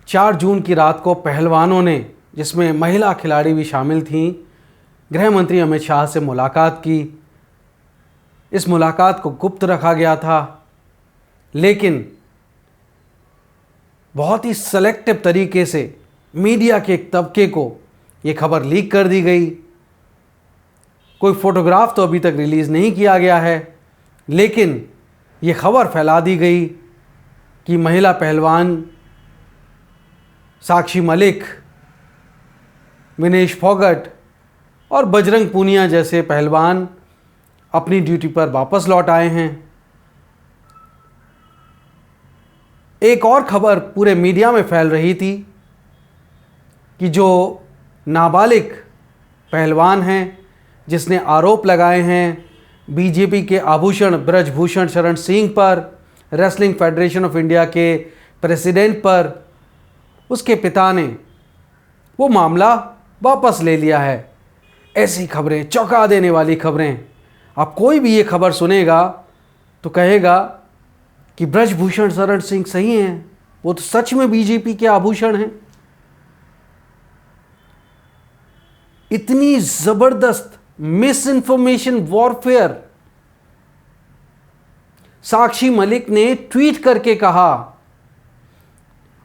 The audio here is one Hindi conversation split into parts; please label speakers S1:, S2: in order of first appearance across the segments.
S1: 4 जून की रात को पहलवानों ने, जिसमें महिला खिलाड़ी भी शामिल थीं, गृह मंत्री अमित शाह से मुलाकात की। इस मुलाकात को गुप्त रखा गया था, लेकिन बहुत ही सेलेक्टिव तरीके से मीडिया के एक तबके को ये खबर लीक कर दी गई। कोई फोटोग्राफ तो अभी तक रिलीज़ नहीं किया गया है, लेकिन ये खबर फैला दी गई कि महिला पहलवान साक्षी मलिक, विनेश फोगट और बजरंग पूनिया जैसे पहलवान अपनी ड्यूटी पर वापस लौट आए हैं। एक और खबर पूरे मीडिया में फैल रही थी कि जो नाबालिग पहलवान हैं, जिसने आरोप लगाए हैं बीजेपी के आभूषण ब्रजभूषण शरण सिंह पर, रेसलिंग फेडरेशन ऑफ इंडिया के प्रेसिडेंट पर, उसके पिता ने वो मामला वापस ले लिया है। ऐसी खबरें, चौंका देने वाली खबरें। अब कोई भी ये खबर सुनेगा तो कहेगा कि ब्रजभूषण शरण सिंह सही हैं, वो तो सच में बीजेपी के आभूषण हैं। इतनी ज़बरदस्त miss information warfare Sakshi Malik ने ट्वीट करके कहा,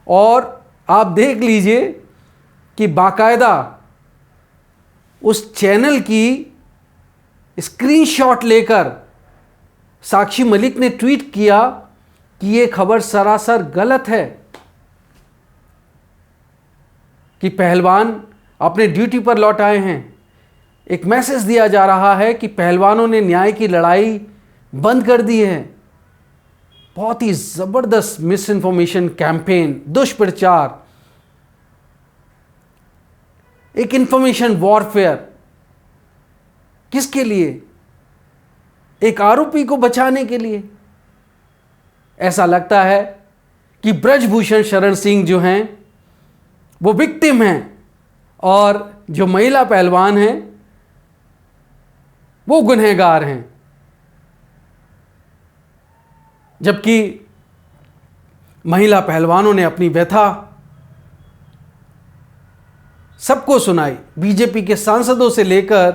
S1: और आप देख लीजिए कि बाकायदा उस चैनल की स्क्रीनशॉट लेकर साक्षी मलिक ने ट्वीट किया कि ये खबर सरासर गलत है, कि पहलवान अपने ड्यूटी पर लौट आए हैं। एक मैसेज दिया जा रहा है कि पहलवानों ने न्याय की लड़ाई बंद कर दी है। बहुत ही ज़बरदस्त मिस इन्फॉर्मेशन कैंपेन, दुष्प्रचार, एक इंफॉर्मेशन वॉरफेयर। किसके लिए? एक आरोपी को बचाने के लिए। ऐसा लगता है कि ब्रजभूषण शरण सिंह जो हैं वो विक्टिम हैं और जो महिला पहलवान हैं वो गुनहगार हैं। जबकि महिला पहलवानों ने अपनी व्यथा सबको सुनाई। बीजेपी के सांसदों से लेकर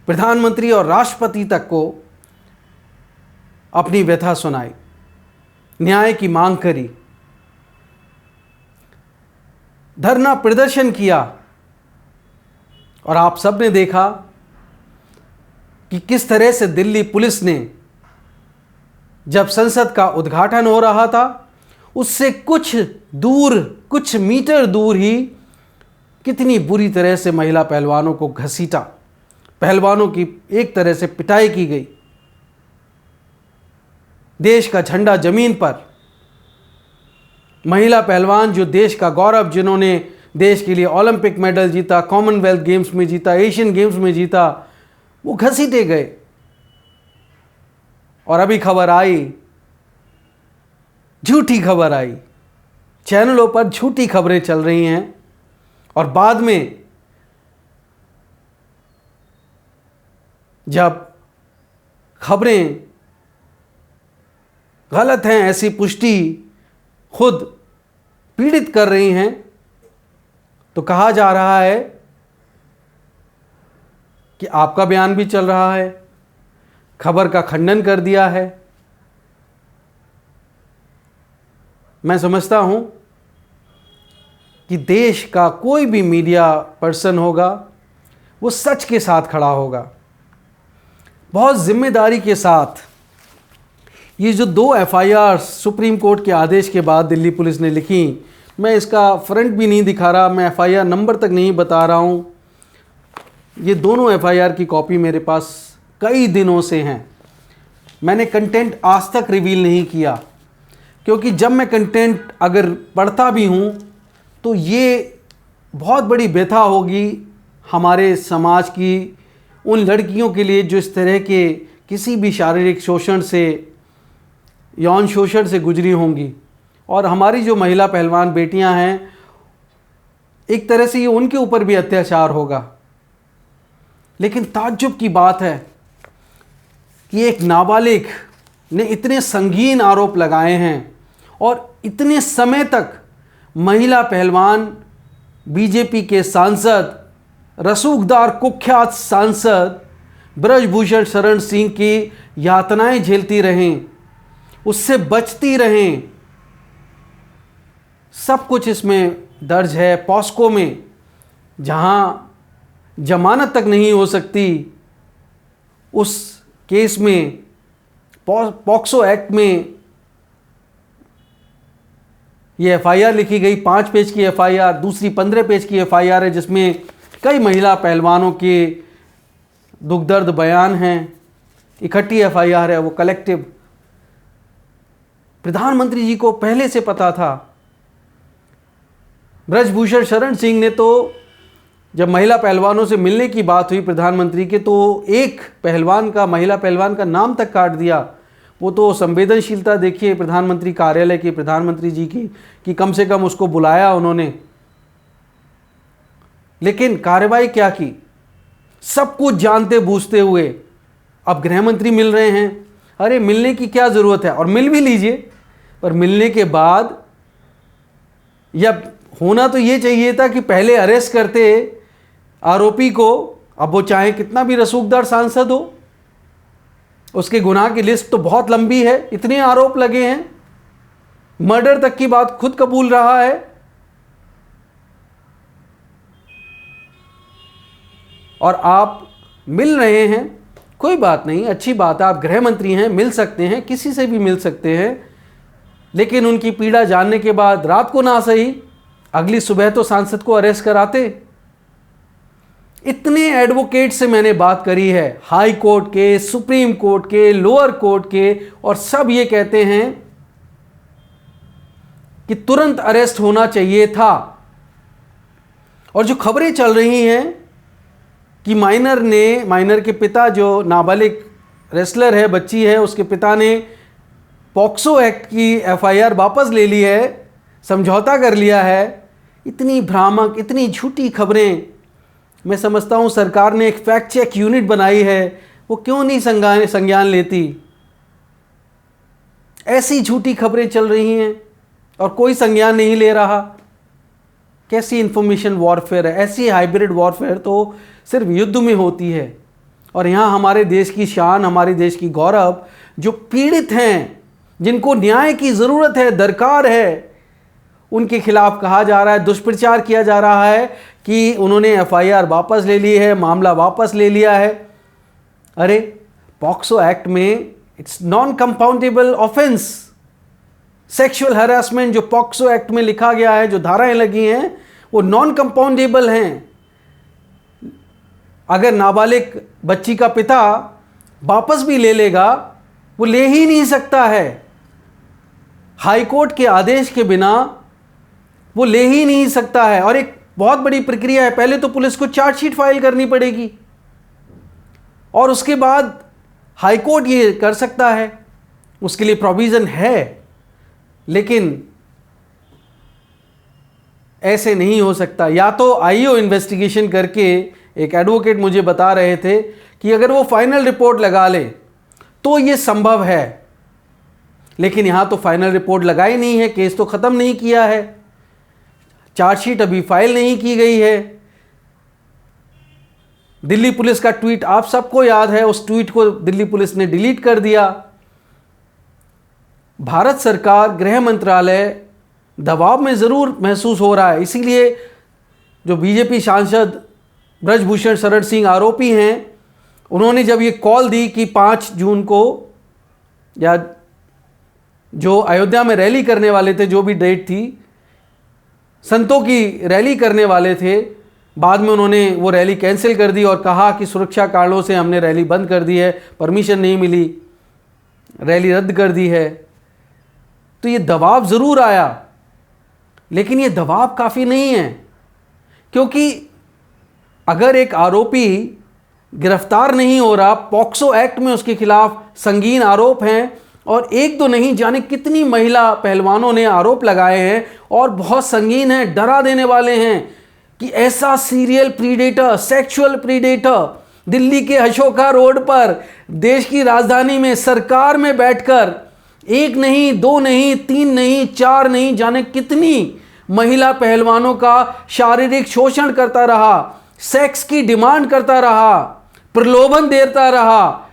S1: प्रधानमंत्री और राष्ट्रपति तक को अपनी व्यथा सुनाई, न्याय की मांग करी, धरना प्रदर्शन किया। और आप सब ने देखा कि किस तरह से दिल्ली पुलिस ने, जब संसद का उद्घाटन हो रहा था, उससे कुछ दूर, कुछ मीटर दूर ही कितनी बुरी तरह से महिला पहलवानों को घसीटा, पहलवानों की एक तरह से पिटाई की गई। देश का झंडा जमीन पर, महिला पहलवान जो देश का गौरव, जिन्होंने देश के लिए ओलंपिक मेडल जीता, कॉमनवेल्थ गेम्स में जीता, एशियन गेम्स में जीता, वो घसीटे गए। और अभी खबर आई, झूठी खबर आई, चैनलों पर झूठी खबरें चल रही हैं, और बाद में जब खबरें गलत हैं ऐसी पुष्टि खुद पीड़ित कर रही हैं, तो कहा जा रहा है कि आपका बयान भी चल रहा है, खबर का खंडन कर दिया है। मैं समझता हूं कि देश का कोई भी मीडिया पर्सन होगा वो सच के साथ खड़ा होगा, बहुत जिम्मेदारी के साथ। ये जो 2 FIR सुप्रीम कोर्ट के आदेश के बाद दिल्ली पुलिस ने लिखी, मैं इसका फ्रंट भी नहीं दिखा रहा, मैं FIR नंबर तक नहीं बता रहा हूँ। ये दोनों FIR की कॉपी मेरे पास कई दिनों से हैं। मैंने कंटेंट आज तक रिवील नहीं किया, क्योंकि जब मैं कंटेंट अगर पढ़ता भी हूँ तो ये बहुत बड़ी व्यथा होगी हमारे समाज की उन लड़कियों के लिए जो इस तरह के किसी भी शारीरिक शोषण से, यौन शोषण से गुजरी होंगी। और हमारी जो महिला पहलवान बेटियां हैं, एक तरह से ये उनके ऊपर भी अत्याचार होगा। लेकिन ताज्जुब की बात है कि एक नाबालिग ने इतने संगीन आरोप लगाए हैं और इतने समय तक महिला पहलवान, बीजेपी के सांसद, रसूखदार कुख्यात सांसद ब्रजभूषण शरण सिंह की यातनाएं झेलती रहें, उससे बचती रहें। सब कुछ इसमें दर्ज है। पॉस्को में जहां जमानत तक नहीं हो सकती, उस केस में पॉक्सो एक्ट में ये एफआईआर लिखी गई। 5 पेज की एफआईआर, दूसरी 15 पेज की एफआईआर है, जिसमें कई महिला पहलवानों के दुख दर्द बयान हैं। इकट्ठी एफआईआर है, वो कलेक्टिव। प्रधानमंत्री जी को पहले से पता था। ब्रजभूषण शरण सिंह ने तो, जब महिला पहलवानों से मिलने की बात हुई प्रधानमंत्री के, तो एक पहलवान का, महिला पहलवान का नाम तक काट दिया। वो तो संवेदनशीलता देखिए प्रधानमंत्री कार्यालय की, प्रधानमंत्री जी की, कि कम से कम उसको बुलाया उन्होंने। लेकिन कार्रवाई क्या की? सब कुछ जानते बूझते हुए अब गृह मंत्री मिल रहे हैं। अरे मिलने की क्या ज़रूरत है, और मिल भी लीजिए, पर मिलने के बाद या होना तो ये चाहिए था कि पहले अरेस्ट करते आरोपी को। अब वो चाहे कितना भी रसूखदार सांसद हो, उसके गुनाह की लिस्ट तो बहुत लंबी है, इतने आरोप लगे हैं, मर्डर तक की बात खुद कबूल रहा है। और आप मिल रहे हैं, कोई बात नहीं, अच्छी बात है, आप गृह मंत्री हैं, मिल सकते हैं, किसी से भी मिल सकते हैं। लेकिन उनकी पीड़ा जानने के बाद रात को ना सही, अगली सुबह तो सांसद को अरेस्ट कराते। इतने एडवोकेट से मैंने बात करी है, हाई कोर्ट के, सुप्रीम कोर्ट के, लोअर कोर्ट के, और सब ये कहते हैं कि तुरंत अरेस्ट होना चाहिए था। और जो खबरें चल रही हैं कि माइनर के पिता, जो नाबालिग रेसलर है, बच्ची है, उसके पिता ने पॉक्सो एक्ट की एफआईआर वापस ले ली है, समझौता कर लिया है। इतनी भ्रामक, इतनी झूठी खबरें। मैं समझता हूं सरकार ने एक फैक्ट चेक यूनिट बनाई है, वो क्यों नहीं संज्ञान लेती? ऐसी झूठी खबरें चल रही हैं और कोई संज्ञान नहीं ले रहा। कैसी इंफॉर्मेशन वॉरफेयर है? ऐसी हाइब्रिड वॉरफेयर तो सिर्फ युद्ध में होती है। और यहाँ हमारे देश की शान, हमारे देश की गौरव, जो पीड़ित हैं, जिनको न्याय की ज़रूरत है, दरकार है, उनके खिलाफ कहा जा रहा है, दुष्प्रचार किया जा रहा है कि उन्होंने एफआईआर वापस ले ली है, मामला वापस ले लिया है। अरे पॉक्सो एक्ट में it's non compoundable offence. Sexual harassment जो पॉक्सो एक्ट में लिखा गया है, जो धाराएं लगी हैं, वो नॉन कंपाउंडेबल हैं। अगर नाबालिग बच्ची का पिता वापस भी ले लेगा, वो ले ही नहीं सकता है। हाईकोर्ट के आदेश के बिना वो ले ही नहीं सकता है। और एक बहुत बड़ी प्रक्रिया है, पहले तो पुलिस को चार्जशीट फाइल करनी पड़ेगी और उसके बाद हाईकोर्ट ये कर सकता है, उसके लिए प्रोविज़न है। लेकिन ऐसे नहीं हो सकता। या तो आईओ इन्वेस्टिगेशन करके, एक एडवोकेट मुझे बता रहे थे कि अगर वो फाइनल रिपोर्ट लगा ले तो ये संभव है। लेकिन यहां तो फाइनल रिपोर्ट लगाई नहीं है, केस तो ख़त्म नहीं किया है, चार्जशीट अभी फाइल नहीं की गई है। दिल्ली पुलिस का ट्वीट आप सबको याद है, उस ट्वीट को दिल्ली पुलिस ने डिलीट कर दिया। भारत सरकार, गृह मंत्रालय दबाव में ज़रूर महसूस हो रहा है। इसीलिए जो बीजेपी सांसद ब्रजभूषण शरण सिंह आरोपी हैं, उन्होंने जब ये कॉल दी कि 5 जून को, या जो अयोध्या में रैली करने वाले थे, जो भी डेट थी, संतों की रैली करने वाले थे, बाद में उन्होंने वो रैली कैंसिल कर दी और कहा कि सुरक्षा कारणों से हमने रैली बंद कर दी है, परमिशन नहीं मिली, रैली रद्द कर दी है। तो ये दबाव ज़रूर आया, लेकिन ये दबाव काफ़ी नहीं है। क्योंकि अगर एक आरोपी गिरफ्तार नहीं हो रहा, पॉक्सो एक्ट में उसके खिलाफ संगीन आरोप हैं, और एक दो नहीं जाने कितनी महिला पहलवानों ने आरोप लगाए हैं और बहुत संगीन हैं, डरा देने वाले हैं कि ऐसा serial predator, sexual predator Delhi के अशोका रोड पर, देश की राजधानी में, सरकार में बैठकर 1 नहीं, 2 नहीं, 3 नहीं, 4 नहीं, जाने कितनी महिला पहलवानों का शारीरिक शोषण करता रहा, सेक्स की डिमांड करता रहा, प्रलोभन देता रहा,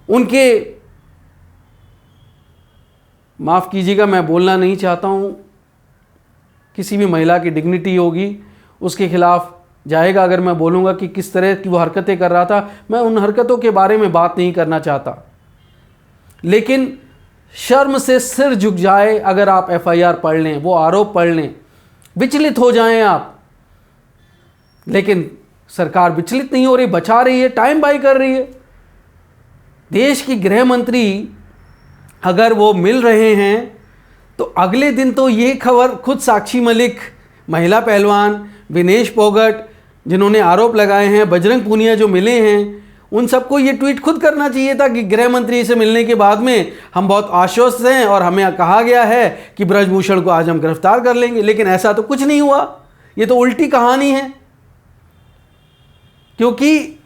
S1: उनके, माफ कीजिएगा मैं बोलना नहीं चाहता हूं, किसी भी महिला की डिग्निटी होगी उसके खिलाफ जाएगा अगर मैं बोलूँगा कि किस तरह की वो हरकतें कर रहा था। मैं उन हरकतों के बारे में बात नहीं करना चाहता, लेकिन शर्म से सिर झुक जाए अगर आप एफआईआर पढ़ लें, वो आरोप पढ़ लें, विचलित हो जाएं आप। लेकिन सरकार विचलित नहीं हो रही, बचा रही है, टाइम बाई कर रही है। देश की गृह मंत्री अगर वो मिल रहे हैं तो अगले दिन तो ये खबर खुद साक्षी मलिक, महिला पहलवान विनेश फोगट जिन्होंने आरोप लगाए हैं, बजरंग पूनिया जो मिले हैं, उन सबको ये ट्वीट खुद करना चाहिए था कि गृह मंत्री से मिलने के बाद में हम बहुत आश्वस्त हैं और हमें कहा गया है कि ब्रजभूषण को आज हम गिरफ्तार कर लेंगे। लेकिन ऐसा तो कुछ नहीं हुआ, ये तो उल्टी कहानी है। क्योंकि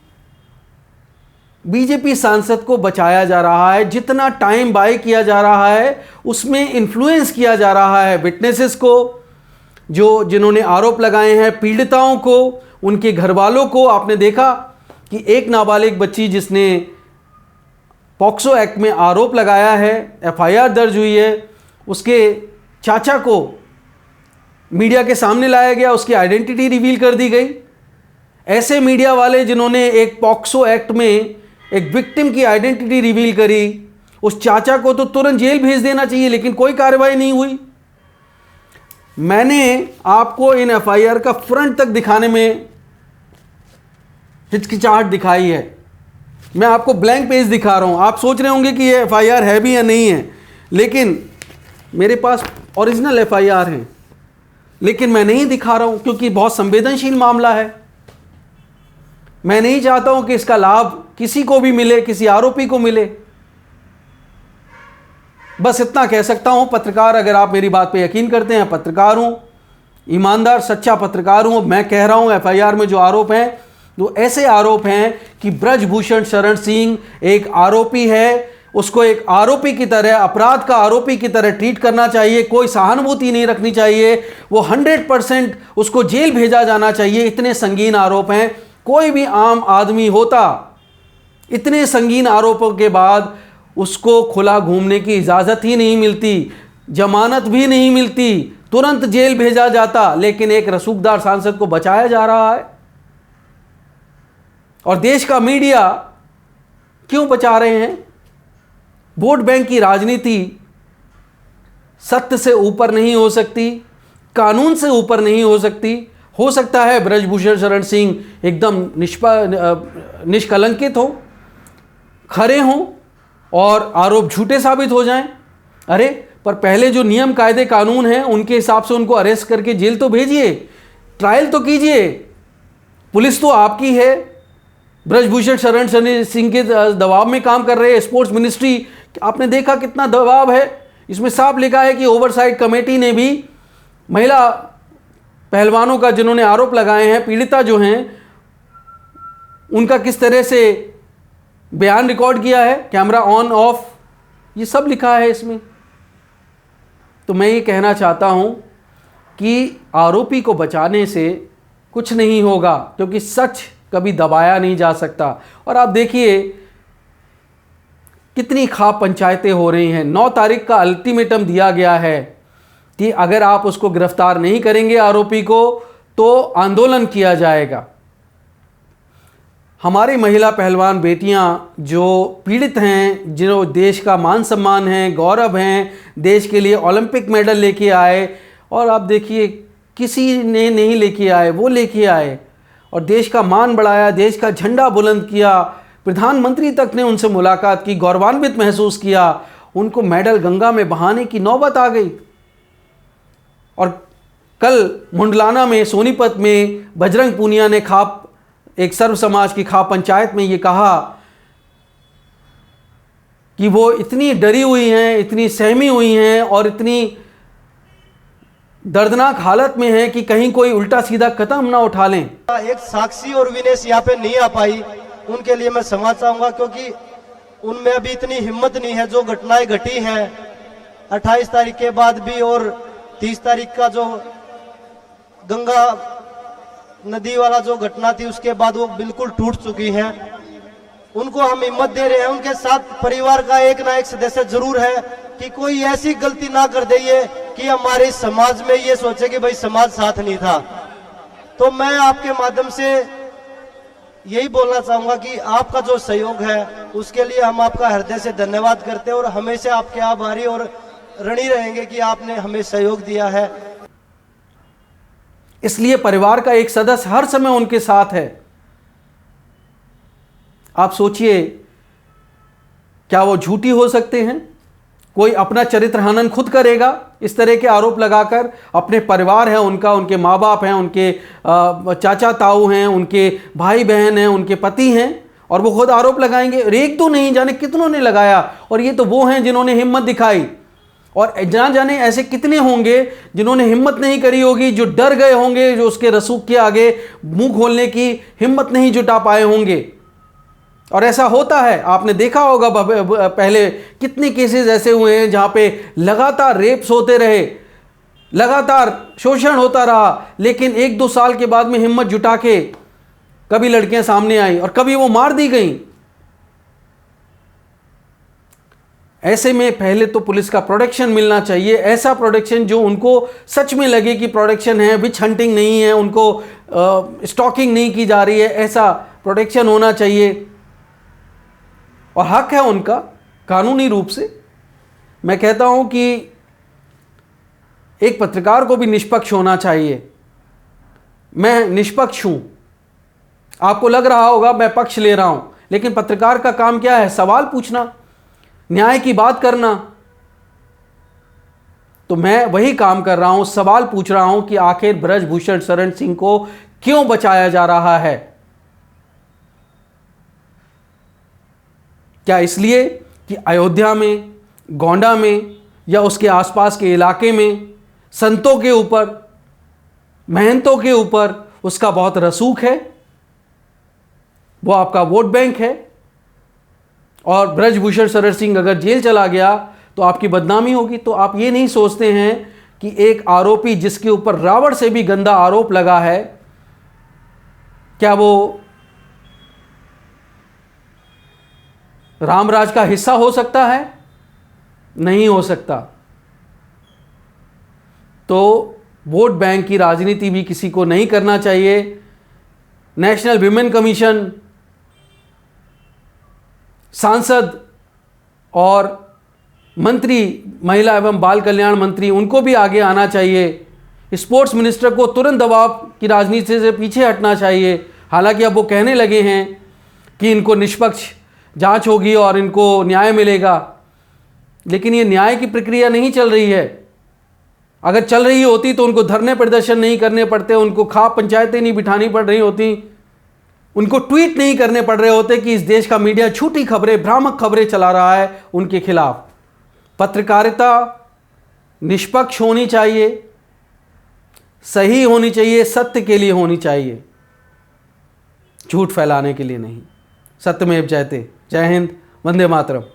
S1: बीजेपी सांसद को बचाया जा रहा है, जितना टाइम बाय किया जा रहा है उसमें इन्फ्लुएंस किया जा रहा है विटनेसेस को, जो जिन्होंने आरोप लगाए हैं, पीड़िताओं को, उनके घर वालों को। आपने देखा कि एक नाबालिग बच्ची जिसने पॉक्सो एक्ट में आरोप लगाया है, एफआईआर दर्ज हुई है, उसके चाचा को मीडिया के सामने लाया गया, उसकी आइडेंटिटी रिवील कर दी गई। ऐसे मीडिया वाले जिन्होंने एक पॉक्सो एक्ट में एक विक्टिम की आइडेंटिटी रिवील करी, उस चाचा को तो तुरंत जेल भेज देना चाहिए, लेकिन कोई कार्रवाई नहीं हुई। मैंने आपको इन एफआईआर का फ्रंट तक दिखाने में हिचकिचाहट दिखाई है। मैं आपको ब्लैंक पेज दिखा रहा हूं। आप सोच रहे होंगे कि ये एफआईआर है भी या नहीं है, लेकिन मेरे पास ओरिजिनल एफआईआर हैं, लेकिन मैं नहीं दिखा रहा हूं क्योंकि बहुत संवेदनशील मामला है। मैं नहीं चाहता हूं कि इसका लाभ किसी को भी मिले, किसी आरोपी को मिले। बस इतना कह सकता हूं, पत्रकार, अगर आप मेरी बात पे यकीन करते हैं, पत्रकार हूं, ईमानदार सच्चा पत्रकार हूं। मैं कह रहा हूं एफआईआर में जो आरोप हैं वो ऐसे आरोप हैं कि ब्रजभूषण शरण सिंह एक आरोपी है, उसको एक आरोपी की तरह, अपराध का आरोपी की तरह ट्रीट करना चाहिए, कोई सहानुभूति नहीं रखनी चाहिए, वो 100% उसको जेल भेजा जाना चाहिए। इतने संगीन आरोप हैं, कोई भी आम आदमी होता, इतने संगीन आरोपों के बाद उसको खुला घूमने की इजाज़त ही नहीं मिलती, जमानत भी नहीं मिलती, तुरंत जेल भेजा जाता। लेकिन एक रसूखदार सांसद को बचाया जा रहा है। और देश का मीडिया क्यों बचा रहे हैं? वोट बैंक की राजनीति सत्य से ऊपर नहीं हो सकती, कानून से ऊपर नहीं हो सकती। हो सकता है ब्रजभूषण शरण सिंह एकदम निष्कलंकित हो, खरे हों और आरोप झूठे साबित हो जाएं। अरे पर पहले जो नियम कायदे कानून हैं उनके हिसाब से उनको अरेस्ट करके जेल तो भेजिए, ट्रायल तो कीजिए। पुलिस तो आपकी है, ब्रजभूषण शरण सिंह के दबाव में काम कर रहे हैं। स्पोर्ट्स मिनिस्ट्री, आपने देखा कितना दबाव है। इसमें साफ लिखा है कि ओवरसाइट कमेटी ने भी महिला पहलवानों का, जिन्होंने आरोप लगाए हैं, पीड़िता जो हैं, उनका किस तरह से बयान रिकॉर्ड किया है, कैमरा ऑन ऑफ, ये सब लिखा है इसमें। तो मैं ये कहना चाहता हूं कि आरोपी को बचाने से कुछ नहीं होगा, क्योंकि सच कभी दबाया नहीं जा सकता। और आप देखिए कितनी खाप पंचायतें हो रही हैं। 9 तारीख का अल्टीमेटम दिया गया है कि अगर आप उसको गिरफ्तार नहीं करेंगे आरोपी को तो आंदोलन किया जाएगा। हमारी महिला पहलवान बेटियां जो पीड़ित हैं, जो देश का मान सम्मान है, गौरव हैं, देश के लिए ओलंपिक मेडल लेके आए, और आप देखिए किसी ने नहीं लेके आए, वो लेके आए और देश का मान बढ़ाया, देश का झंडा बुलंद किया। प्रधानमंत्री तक ने उनसे मुलाकात की, गौरवान्वित महसूस किया। उनको मेडल गंगा में बहाने की नौबत आ गई। और कल मुंडलाना में, सोनीपत में बजरंग पूनिया ने एक सर्व समाज की खाप पंचायत में ये कहा कि वो इतनी डरी हुई हैं, इतनी सहमी हुई हैं और इतनी दर्दनाक हालत में है कि कहीं कोई उल्टा सीधा कदम ना उठा लें।
S2: एक साक्षी और विनेश यहाँ पे नहीं आ पाई, उनके लिए मैं क्षमा चाहूंगा, क्योंकि उनमें अभी इतनी हिम्मत नहीं है। जो घटनाएं घटी हैं 28 तारीख के बाद भी और 30 तारीख का जो गंगा नदी वाला जो घटना थी उसके बाद वो बिल्कुल टूट चुकी हैं। उनको हम हिम्मत दे रहे हैं। उनके साथ परिवार का एक ना एक सदस्य जरूर है कि कोई ऐसी गलती ना कर दे ये कि हमारे समाज में ये सोचे कि भाई समाज साथ नहीं था। तो मैं आपके माध्यम से यही बोलना चाहूंगा कि आपका जो सहयोग है उसके लिए हम आपका हृदय से धन्यवाद करते हैं और हमेशा आपके आभारी और ऋणी रहेंगे कि आपने हमें सहयोग दिया है।
S1: इसलिए परिवार का एक सदस्य हर समय उनके साथ है। आप सोचिए, क्या वो झूठी हो सकते हैं? कोई अपना चरित्र हनन खुद करेगा इस तरह के आरोप लगाकर? अपने परिवार है उनका, उनके माँ बाप हैं, उनके चाचा ताऊ हैं, उनके भाई बहन हैं, उनके पति हैं, और वो खुद आरोप लगाएंगे? एक तो नहीं, जाने कितनों ने लगाया। और ये तो वो हैं जिन्होंने हिम्मत दिखाई, और ना जाने ऐसे कितने होंगे जिन्होंने हिम्मत नहीं करी होगी, जो डर गए होंगे, जो उसके रसूख के आगे मुंह खोलने की हिम्मत नहीं जुटा पाए होंगे। और ऐसा होता है, आपने देखा होगा पहले कितने केसेस ऐसे हुए हैं जहां पे लगातार रेप्स होते रहे, लगातार शोषण होता रहा, लेकिन 1-2 साल के बाद में हिम्मत जुटा के कभी लड़कियां सामने आई और कभी वो मार दी गई। ऐसे में पहले तो पुलिस का प्रोटेक्शन मिलना चाहिए, ऐसा प्रोटेक्शन जो उनको सच में लगे कि प्रोटेक्शन है, विच हंटिंग नहीं है, उनको स्टॉकिंग नहीं की जा रही है, ऐसा प्रोटेक्शन होना चाहिए। और हक है उनका कानूनी रूप से। मैं कहता हूं कि एक पत्रकार को भी निष्पक्ष होना चाहिए। मैं निष्पक्ष हूं, आपको लग रहा होगा मैं पक्ष ले रहा हूं, लेकिन पत्रकार का काम क्या है? सवाल पूछना, न्याय की बात करना। तो मैं वही काम कर रहा हूं, सवाल पूछ रहा हूं कि आखिर ब्रजभूषण शरण सिंह को क्यों बचाया जा रहा है? क्या इसलिए कि अयोध्या में, गोंडा में या उसके आसपास के इलाके में संतों के ऊपर, महंतों के ऊपर उसका बहुत रसूख है, वो आपका वोट बैंक है, और ब्रजभूषण शरण सिंह अगर जेल चला गया तो आपकी बदनामी होगी? तो आप ये नहीं सोचते हैं कि एक आरोपी जिसके ऊपर रावण से भी गंदा आरोप लगा है, क्या वो रामराज का हिस्सा हो सकता है? नहीं हो सकता। तो वोट बैंक की राजनीति भी किसी को नहीं करना चाहिए। नेशनल विमेन कमीशन, सांसद और मंत्री, महिला एवं बाल कल्याण मंत्री, उनको भी आगे आना चाहिए। स्पोर्ट्स मिनिस्टर को तुरंत दबाव की राजनीति से पीछे हटना चाहिए। हालांकि अब वो कहने लगे हैं कि इनको निष्पक्ष जांच होगी और इनको न्याय मिलेगा, लेकिन ये न्याय की प्रक्रिया नहीं चल रही है। अगर चल रही होती तो उनको धरने प्रदर्शन नहीं करने पड़ते, उनको खाप पंचायतें नहीं बिठानी पड़ रही होती, उनको ट्वीट नहीं करने पड़ रहे होते कि इस देश का मीडिया झूठी खबरें, भ्रामक खबरें चला रहा है उनके खिलाफ। पत्रकारिता निष्पक्ष होनी चाहिए, सही होनी चाहिए, सत्य के लिए होनी चाहिए, झूठ फैलाने के लिए नहीं। सत्यमेव जयते। जय हिंद, वंदे मातरम।